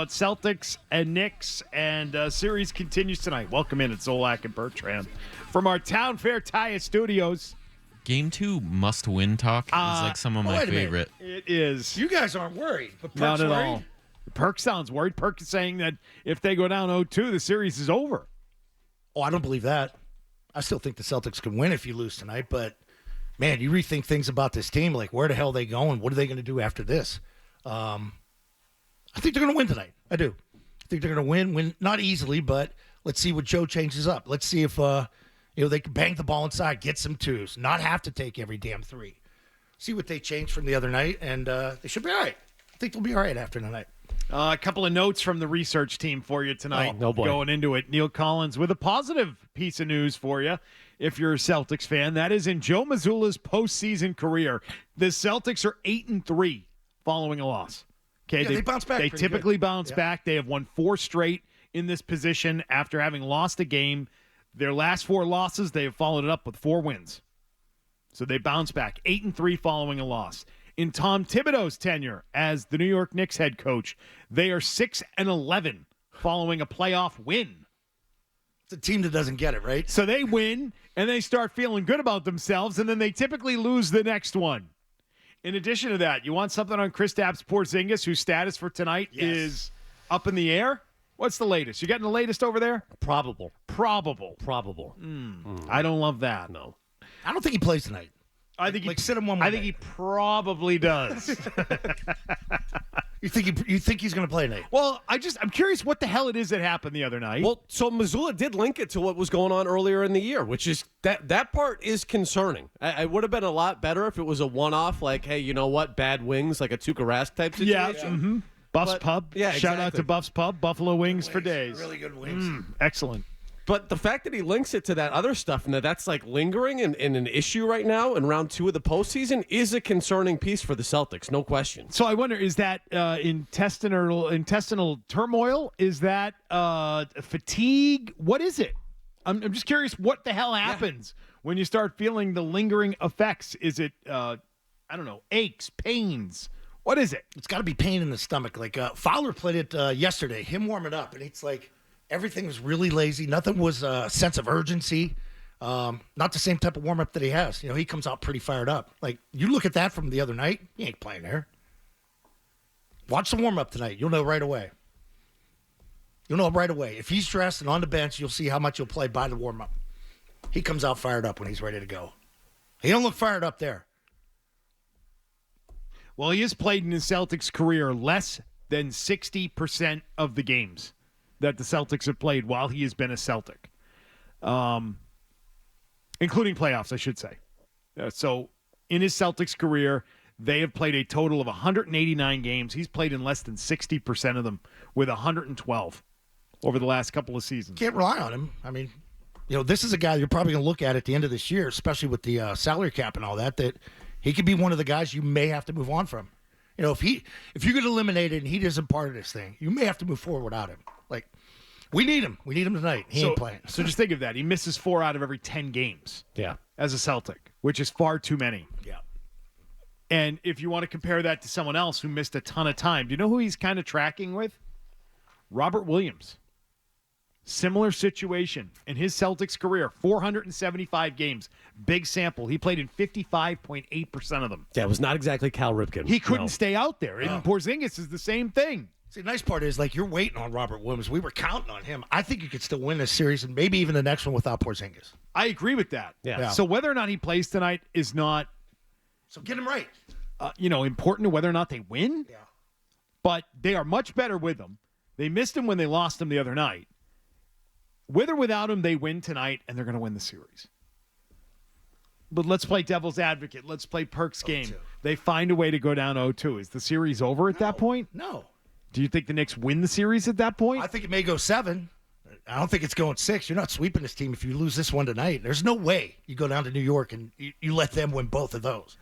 Celtics and Knicks, and series continues tonight. Welcome in at Zolak and Bertrand from our Town Fair Taya studios. Game 2 must-win talk is like some of my favorite. It is. You guys aren't worried, but Perk's Not at worried. all. Perk sounds worried. Perk is saying that if they go down 0-2, the series is over. Oh, I don't believe that. I still think the Celtics can win if you lose tonight, but, man, you rethink things about this team, like where the hell are they going? What are they going to do after this? I think they're going to win tonight. I do. I think they're going to win not easily, but let's see what Joe changes up. Let's see if they can bang the ball inside, get some twos, not have to take every damn three. See what they changed from the other night, and they should be all right. I think they'll be all right after tonight. A couple of notes from the research team for you tonight. Oh, boy. Going into it, Neil Collins with a positive piece of news for you. If you're a Celtics fan, that is in Joe Mazzulla's postseason career. The Celtics are 8-3 following a loss. Okay, Yeah, they bounce back. They pretty typically good. bounce back. They have won 4 straight in this position after having lost a game. Their last 4 losses, they have followed it up with 4 wins. So they bounce back 8-3 following a loss. In Tom Thibodeau's tenure as the New York Knicks head coach, they are 6-11 following a playoff win. It's a team that doesn't get it, right? So they win, and they start feeling good about themselves, and then they typically lose the next one. In addition to that, you want something on Kristaps Porzingis, whose status for tonight is up in the air? What's the latest? You getting the latest over there? Probable. I don't love that. No. I don't think he plays tonight. I think sit him one more I think day. he probably does. You think he's going to play tonight? Well, I'm curious what the hell it is that happened the other night. Well, so Mazzulla did link it to what was going on earlier in the year, which is that part is concerning. I would have been a lot better if it was a one-off, like, hey, you know what, bad wings, like a Tuukka Rask type situation. yeah. Mm-hmm. Buff's But- Pub. yeah, Shout out exactly. to Buff's Pub. Buffalo wings for days. Really good wings. Excellent. But the fact that he links it to that other stuff and that's like lingering and an issue right now in round 2 of the postseason is a concerning piece for the Celtics, no question. So I wonder, is that intestinal turmoil? Is that fatigue? What is it? I'm just curious what the hell happens when you start feeling the lingering effects. Is it, aches, pains? What is it? It's got to be pain in the stomach. Like Fowler played it yesterday, him warming up, and it's like everything was really lazy. Nothing was a sense of urgency. Not the same type of warm-up that he has. You know, he comes out pretty fired up. Like, you look at that from the other night, he ain't playing there. Watch the warm-up tonight. You'll know right away. If he's dressed and on the bench, you'll see how much he'll play by the warm-up. He comes out fired up when he's ready to go. He don't look fired up there. Well, he has played in his Celtics career less than 60% of the games that the Celtics have played while he has been a Celtic, including playoffs, I should say. So in his Celtics career, they have played a total of 189 games. He's played in less than 60% of them with 112 over the last couple of seasons. Can't rely on him. I mean, you know, this is a guy you're probably going to look at the end of this year, especially with the salary cap and all that he could be one of the guys you may have to move on from. You know, if you get eliminated and he isn't part of this thing, you may have to move forward without him. Like, we need him. We need him tonight. He ain't playing. So just think of that. He misses 4 out of every 10 games as a Celtic, which is far too many. Yeah. And if you want to compare that to someone else who missed a ton of time, do you know who he's kind of tracking with? Robert Williams. Similar situation in his Celtics career, 475 games. Big sample. He played in 55.8% of them. Yeah, it was not exactly Cal Ripken. He couldn't stay out there. And Porzingis is the same thing. See, the nice part is, like, you're waiting on Robert Williams. We were counting on him. I think you could still win this series and maybe even the next one without Porzingis. I agree with that. Yeah. So whether or not he plays tonight is not, So get him right. important to whether or not they win. Yeah. But they are much better with him. They missed him when they lost him the other night. With or without him, they win tonight, and they're going to win the series. But let's play devil's advocate. Let's play Perk's game. 0-2. They find a way to go down 0-2. Is the series over at that point? No. Do you think the Knicks win the series at that point? I think it may go 7. I don't think it's going 6. You're not sweeping this team if you lose this one tonight. There's no way you go down to New York and you let them win both of those.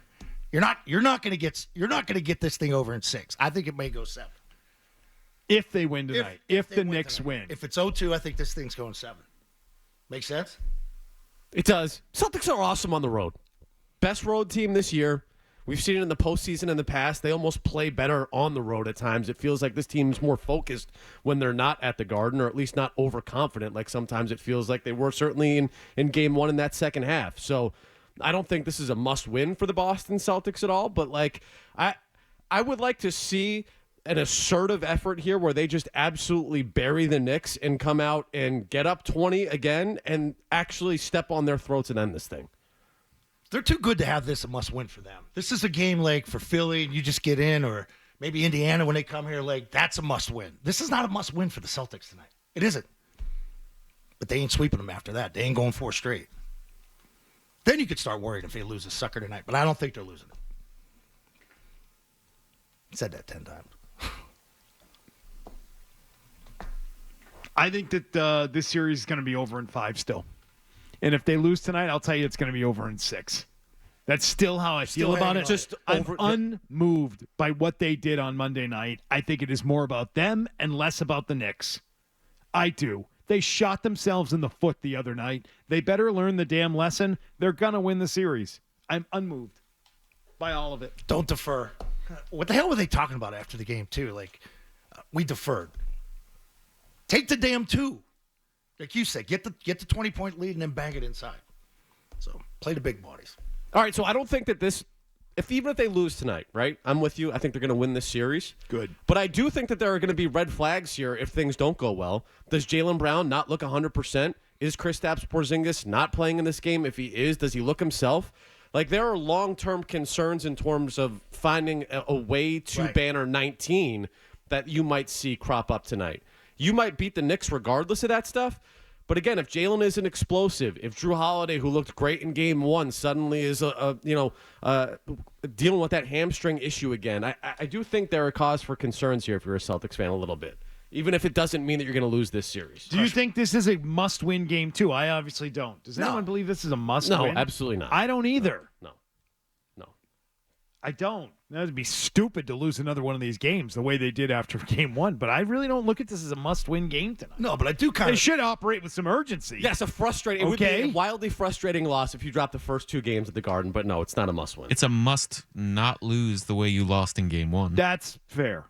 You're not going to get this thing over in 6. I think it may go 7. If they win tonight. If they the win Knicks tonight. win. If it's 0-2, I think this thing's going 7. Make sense? It does. Celtics are awesome on the road. Best road team this year. We've seen it in the postseason in the past. They almost play better on the road at times. It feels like this team's more focused when they're not at the Garden, or at least not overconfident like sometimes it feels like they were certainly in Game 1 in that second half. So I don't think this is a must-win for the Boston Celtics at all, but like I would like to see an assertive effort here where they just absolutely bury the Knicks and come out and get up 20 again and actually step on their throats and end this thing. They're too good to have this a must-win for them. This is a game like for Philly, you just get in, or maybe Indiana when they come here, like that's a must-win. This is not a must-win for the Celtics tonight. It isn't. But they ain't sweeping them after that. They ain't going 4 straight. Then you could start worrying if they lose a sucker tonight, but I don't think they're losing it. I said that 10 times. I think that this series is going to be over in 5 still. And if they lose tonight, I'll tell you it's going to be over in 6. That's still how I feel about it. Just I'm unmoved by what they did on Monday night. I think it is more about them and less about the Knicks. I do. They shot themselves in the foot the other night. They better learn the damn lesson. They're going to win the series. I'm unmoved by all of it. Don't defer. What the hell were they talking about after the game, too? Like, we deferred. Take the damn 2. Like you said, get the 20-point lead and then bang it inside. So play the big bodies. All right, so I don't think that even if they lose tonight, right? I'm with you. I think they're going to win this series. Good. But I do think that there are going to be red flags here if things don't go well. Does Jaylen Brown not look 100%? Is Kristaps Porzingis not playing in this game? If he is, does he look himself? Like, there are long-term concerns in terms of finding a way to banner 19 that you might see crop up tonight. You might beat the Knicks regardless of that stuff. But again, if Jalen isn't explosive, if Drew Holiday, who looked great in Game 1, suddenly is dealing with that hamstring issue again, I do think there are cause for concerns here if you're a Celtics fan a little bit, even if it doesn't mean that you're going to lose this series. Do you think this is a must-win game too? I obviously don't. Does anyone believe this is a must-win? No, absolutely not. I don't either. No. I don't. That would be stupid to lose another one of these games the way they did after Game 1, but I really don't look at this as a must-win game tonight. No, but I do kind They of. should operate with some urgency. Yes, it would be a wildly frustrating loss if you drop the first 2 games at the Garden, but no, it's not a must-win. It's a must not lose the way you lost in Game 1. That's fair.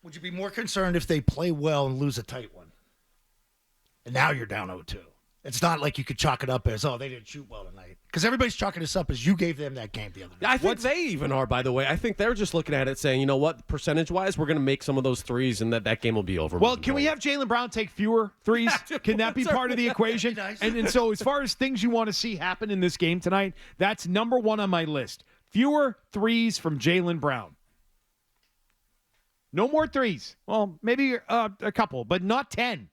Would you be more concerned if they play well and lose a tight one? And now you're down 0-2. It's not like you could chalk it up as, they didn't shoot well tonight. Because everybody's chalking this up as you gave them that game the other night. I think they even are, by the way. I think they're just looking at it saying, you know what, percentage-wise, we're going to make some of those threes and that game will be over. Well, can we have Jaylen Brown take fewer threes? Can that be part of the equation? Nice. And so as far as things you want to see happen in this game tonight, that's number 1 on my list. Fewer threes from Jaylen Brown. No more threes. Well, maybe a couple, but not 10.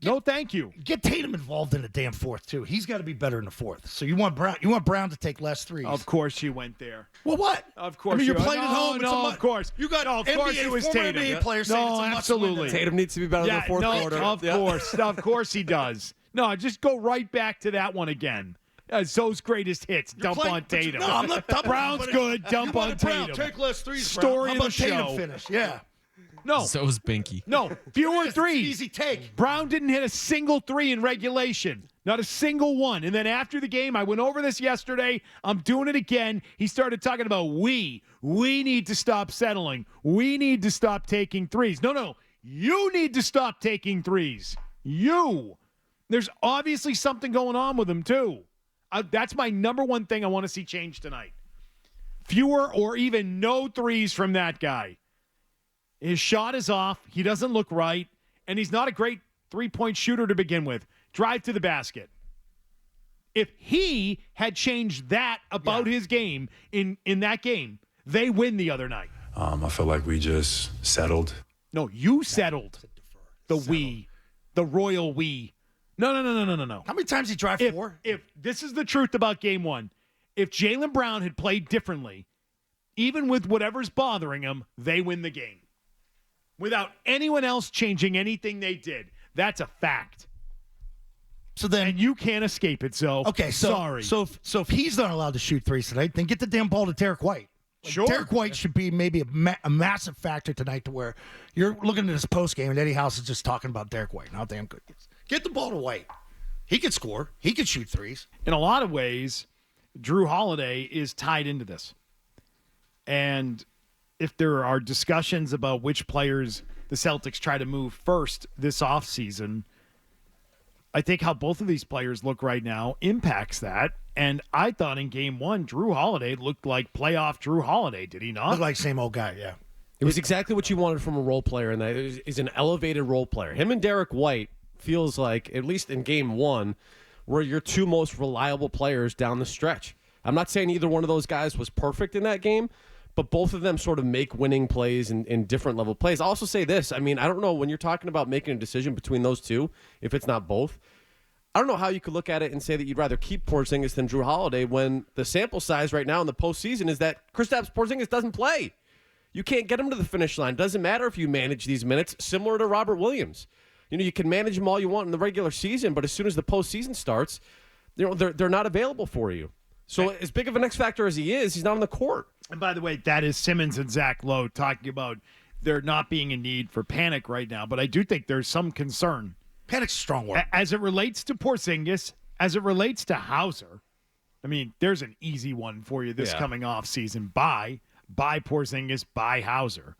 No, thank you. Get Tatum involved in the damn fourth, too. He's got to be better in the fourth. So you want Brown to take less threes. Of course you went there. Well, what? Of course. I mean, you're you playing at home. No, of course. You got of course NBA, it was former Tatum. NBA players saying No, it's a absolutely. must-win. Tatum needs to be better in the fourth quarter. Of course he does. No, just go right back to that one again. Zo's greatest hits. Dump on Tatum. No, I'm not dumping Brown's good. Dump on Tatum. Take less threes. Story How of the about Tatum show. finish? Yeah. No. So is Binky. No, fewer It's threes. an easy take. Brown didn't hit a single 3 in regulation. Not a single one. And then after the game, I went over this yesterday. I'm doing it again. He started talking about we need to stop settling. We need to stop taking threes. No. You need to stop taking threes. You. There's obviously something going on with him, too. That's my number 1 thing I want to see change tonight. Fewer or even no threes from that guy. His shot is off. He doesn't look right. And he's not a great three-point shooter to begin with. Drive to the basket. If he had changed that about his game in that game, they win the other night. I feel like we just settled. No, you settled. The royal we. No. How many times did he drive 4? If this is the truth about Game 1, if Jaylen Brown had played differently, even with whatever's bothering him, they win the game. Without anyone else changing anything they did. That's a fact. So then, and you can't escape it, so sorry. So if he's not allowed to shoot threes tonight, then get the damn ball to Derek White. Sure. Derek White should be maybe a massive factor tonight to where you're looking at this post game and Eddie House is just talking about Derek White and how damn good he is. Get the ball to White. He could score. He could shoot threes. In a lot of ways, Drew Holiday is tied into this. And if there are discussions about which players the Celtics try to move first this offseason, I think how both of these players look right now impacts that. And I thought in game one, Drew Holiday looked like playoff Drew Holiday. Did he not? Looked like same old guy, yeah. It was exactly what you wanted from a role player, and that is an elevated role player. Him and Derek White feels like, at least in game one, were your two most reliable players down the stretch. I'm not saying either one of those guys was perfect in that game, but both of them sort of make winning plays in different level plays. I'll also say this. I mean, I don't know, when you're talking about making a decision between those two, if it's not both, I don't know how you could look at it and say that you'd rather keep Porzingis than Drew Holiday when the sample size right now in the postseason is that Kristaps Porzingis doesn't play. You can't get him to the finish line. Doesn't matter if you manage these minutes, similar to Robert Williams. You know, you can manage them all you want in the regular season, but as soon as the postseason starts, you know, they're not available for you. So as big of an X factor as he is, he's not on the court. And by the way, that is Simmons and Zach Lowe talking about there not being a need for panic right now. But I do think there's some concern. Panic's a strong word. As it relates to Porzingis, as it relates to Hauser, I mean, there's an easy one for you this coming off season. Buy Porzingis, buy Hauser.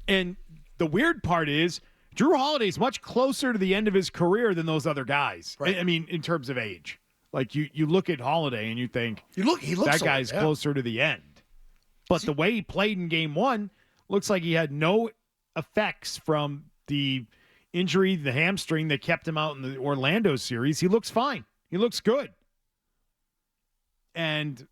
And the weird part is Drew Holiday's much closer to the end of his career than those other guys. Right. I mean, in terms of age. Like, you look at Holiday and you think, he looks that guy's closer to the end. But the way he played in game one looks like he had no effects from the injury, the hamstring that kept him out in the Orlando series. He looks fine. He looks good. And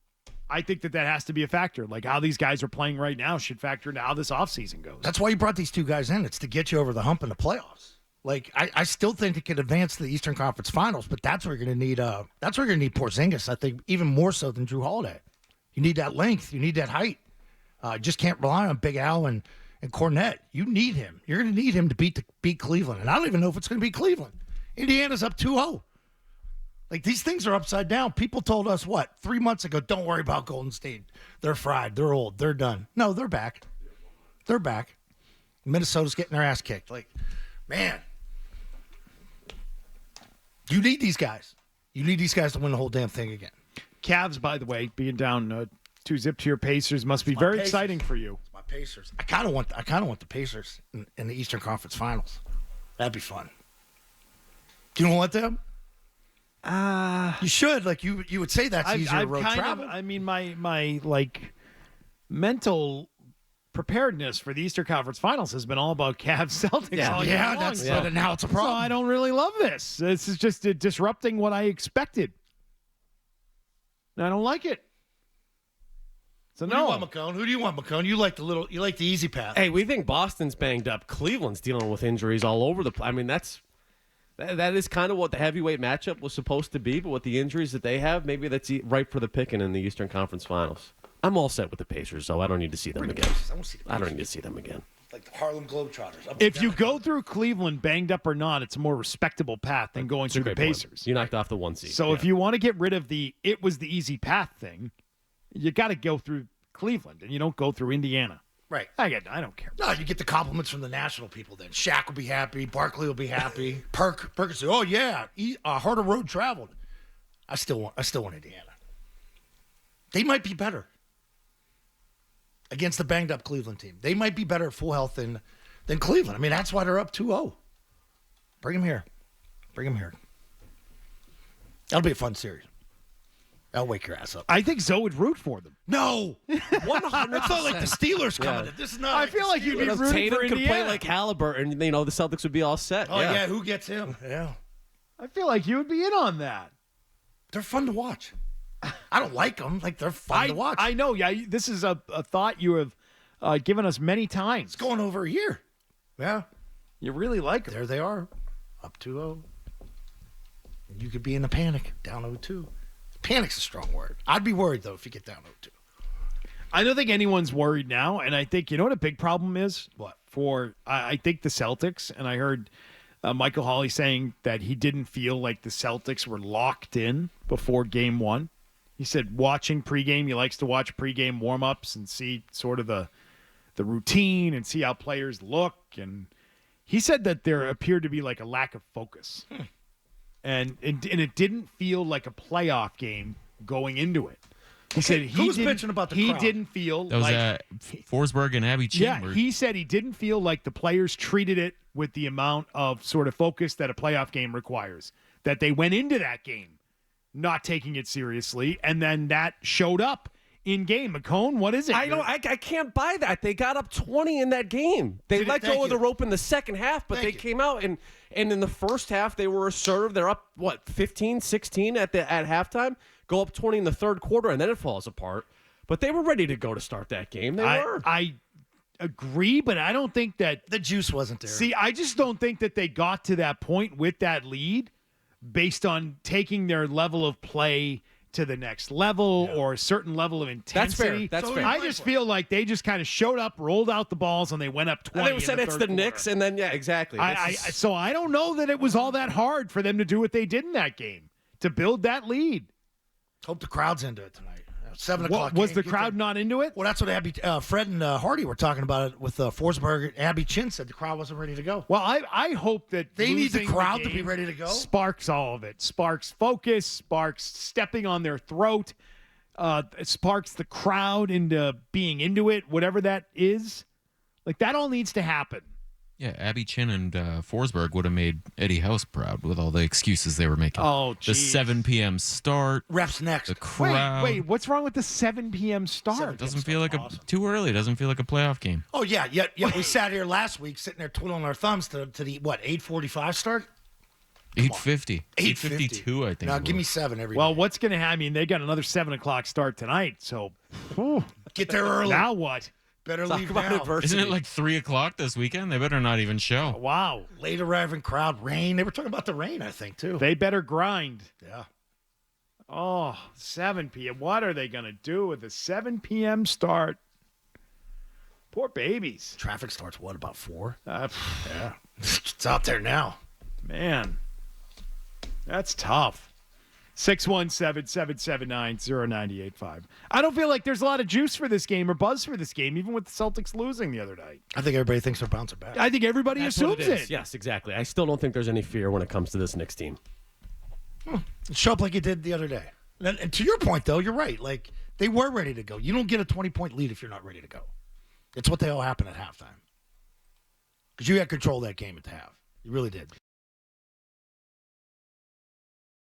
I think that has to be a factor. Like, how these guys are playing right now should factor into how this offseason goes. That's why you brought these two guys in. It's to get you over the hump in the playoffs. Like, I still think it could advance to the Eastern Conference Finals, but that's where you're going to need Porzingis, I think, even more so than Drew Holiday. You need that length. You need that height. Just can't rely on Big Al and Cornette. You need him. You're going to need him to beat Cleveland. And I don't even know if it's going to be Cleveland. Indiana's up 2-0. Like, these things are upside down. People told us, 3 months ago, don't worry about Golden State. They're fried. They're old. They're done. No, they're back. They're back. Minnesota's getting their ass kicked. Like, man. You need these guys. You need these guys to win the whole damn thing again. Cavs, by the way, being down 2-0 to your Pacers must be very exciting for you. It's my Pacers. I kind of want the Pacers in the Eastern Conference Finals. That'd be fun. Do you don't want them? You should. Like, you would say that's easier road travel. I mean, my like mental preparedness for the Eastern Conference Finals has been all about Cavs Celtics. All year long. And now it's a problem. So I don't really love this. This is just disrupting what I expected. I don't like it. So Who do you want, McCone? You like the easy path. Hey, we think Boston's banged up. Cleveland's dealing with injuries all over the place. I mean, that is kind of what the heavyweight matchup was supposed to be, but with the injuries that they have, maybe that's ripe for the picking in the Eastern Conference Finals. I'm all set with the Pacers, so I don't need to see them again. I don't need to see them again. Like the Harlem Globetrotters. If you go through Cleveland, banged up or not, it's a more respectable path than going through the Pacers. You knocked off the 1 seed. So if you want to get rid of it was the easy path thing, you got to go through Cleveland, and you don't go through Indiana. Right. I don't care. No, you get the compliments from the national people then. Shaq will be happy. Barkley will be happy. Perk will say, oh, yeah, harder road traveled. I still want Indiana. They might be better against the banged-up Cleveland team. They might be better at full health than Cleveland. I mean, that's why they're up 2-0. Bring them here. That'll be a fun series. That'll wake your ass up. I think Zoe would root for them. No. 100%. It's not like the Steelers coming in. This is not. I feel like you'd be rooting for Tatum Indiana. could play like Halliburton, and the Celtics would be all set. Oh, yeah. Who gets him? Yeah. I feel like you would be in on that. They're fun to watch. I don't like them. Like, they're fun to watch. I know. Yeah, this is a thought you have given us many times. It's going over a year. Yeah. You really like them. There they are. Up 2-0. You could be in a panic. Down 0-2. Panic's a strong word. I'd be worried, though, if you get down 0-2. I don't think anyone's worried now, and I think, you know what a big problem is? What? I think the Celtics, and I heard Michael Hawley saying that he didn't feel like the Celtics were locked in before game one. He said watching pregame, he likes to watch pregame warm-ups and see sort of the routine and see how players look. And he said that there appeared to be like a lack of focus. And it didn't feel like a playoff game going into it. He said who was bitching about the crowd? didn't feel That was like Forsberg and Abby Chin. yeah, he said he didn't feel like the players treated it with the amount of sort of focus that a playoff game requires. That they went into that game not taking it seriously, and then that showed up in game. McCone, what is it? I can't buy that. They got up 20 in that game. They let go of the rope in the second half, but they came out and in the first half they were assertive. They're up 15, 16 at halftime. Go up 20 in the third quarter, and then it falls apart. But they were ready to go to start that game. They were. I agree, but I don't think that The juice wasn't there. See, I just don't think that they got to that point with that lead based on taking their level of play to the next level or a certain level of intensity. That's fair. I just feel like they just kind of showed up, rolled out the balls, and they went up 20. They said it's the Knicks, and then exactly. So I don't know that it was all that hard for them to do what they did in that game to build that lead. Hope the crowd's into it tonight. 7 o'clock. Was the game. crowd not into it? Well, that's what Fred and Hardy were talking about it with Forsberg. Abby Chin said the crowd wasn't ready to go. Well, I hope that They need the losing crowd to game be ready to go. Sparks all of it. Sparks focus. Sparks stepping on their throat. Sparks the crowd into being into it, whatever that is. Like, that all needs to happen. Yeah, Abby Chin and Forsberg would have made Eddie House proud with all the excuses they were making. Oh, the geez. 7 p.m. start. Refs next. The crowd. Wait, what's wrong with the 7 p.m. start? Doesn't feel like too early. Doesn't feel like a playoff game. Oh, yeah. We sat here last week sitting there twiddling our thumbs to the, 8:45 start? 8:50. 8:50. 8:52, I think. Now, it give me was. 7 every Well, day. what's going to happen? I mean, they got another 7 o'clock start tonight, so whew, Get there early. now what? Better Talk leave about now. adversity. Isn't it like 3 o'clock this weekend? They better not even show. Wow. Late arriving crowd, rain. They were talking about the rain, I think, too. They better grind. Yeah. Oh, 7 p.m. What are they going to do with the 7 p.m. start? Poor babies. Traffic starts, what, about 4? Yeah. It's out there now. Man, that's tough. 617-779-0985. I don't feel like there's a lot of juice for this game or buzz for this game, even with the Celtics losing the other night. I think everybody thinks they're bouncing back. I think everybody That's what assumes it is. it. Yes, exactly. I still don't think there's any fear when it comes to this Knicks team. Show up like you did the other day. And to your point, though, you're right. Like, they were ready to go. You don't get a 20-point lead if you're not ready to go. It's what they all happen at halftime. Because you had control of that game at the half. You really did.